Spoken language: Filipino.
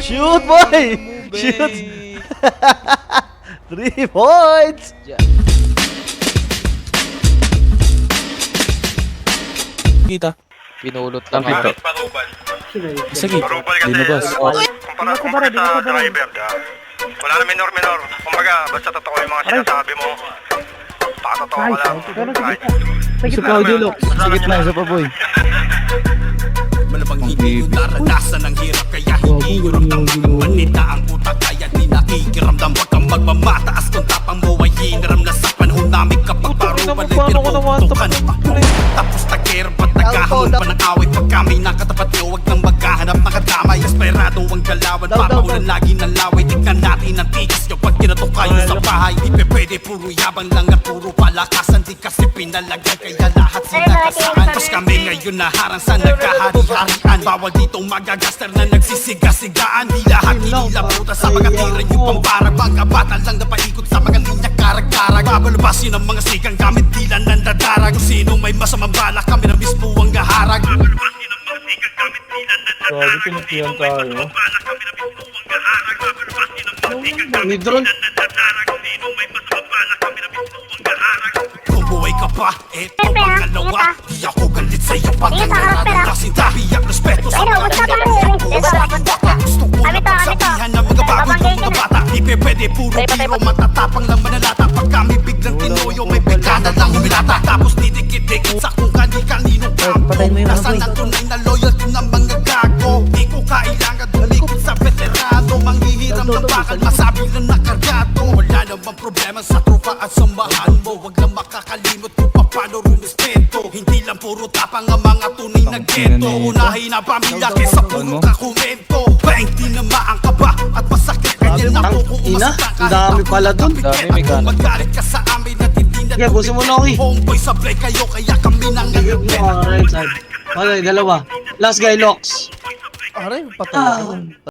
Shoot, boy! Shoot! 3 points! Kita. Pinulot lang Ang ako. Sige, linabas. Kumpara ko sa driver ka. Wala na minor-minor. Kumbaga, basta totoo yung mga sinasabi mo. Pakatotoo ka lang. Isa pa, Dulok. Sige na, isa pa, boy. Malabang hindi yung naranasan ng hirap, kaya hindi yung ramdam ng manita ang utak, kaya di nakikiramdam. Wag kang magmamataas kung tapang mo ay hiniram na sa panahon namin kapag paruwan ay pinuputukan. Tapos nag-care ba't naghahamon pa ng away pag kami nakatapat nyo, wag nang maghahanap ng kadamay. Esperado ang galawan, papaulan lagi ng laway. Tignan natin ang tigas nyo pag kinatok kayo sa bahay. Di pe pwede puro yabang lang at puro palakasan, di kasi pinalagay kaya lahat sinagasaan. Tapos kami ngayon naharang sa nagkahari-harian. Bawal ditong magagaster na nagsisiga-sigaan. Di lahat inilabutan sa mga tira nyo pambarag. Mga bata lang na paikot sa mga linya karag-karag. Babalabasin ang mga sigang gamit tila nandadarag. Kung sino may masamang bala kami na mismo ang gaharag. Babalabasin ang mga sigang gamit tila nandadarag. Grabe, pinapiyan tayo. May drone. Kung buhay ka pa, eto pangalawa. Di ako galit sa'yo pag nangyarado kasing tabiyak respeto sa mga gusto ko na pagsabihan ng mga bago yung mga bata. Di pe pwede puro biro, matatapang lang manalata. Pag kami biglang tinoyo, may bigana lang humilata. Tapos didikit-dikit sa kung kani-kanino kampo. Nasaan ang tunay na loyalty ng mga gago. Di ko kailangan dumikit sa veterano. Manghihiram ng bakal, masabi lang nakargado. Wala namang problema sa trupa at samahan mo. Wag lang makakalimot kung paano rumispeto. Hindi lang puro tapang ang mga tunay na ghetto. Unahin ang pamilya kesa puro kakomento. 20 na maang ka ba at masakit kanya na po kung umasakit. Ang dami pala dun. Dami, Kung magalit ka sa amin at hindi na Yeah, busin mo na ako eh. homeboy sa break kayo kaya kami nang nangyayon. Right side. Okay, dalawa. Last guy, Locks. Aray, patay.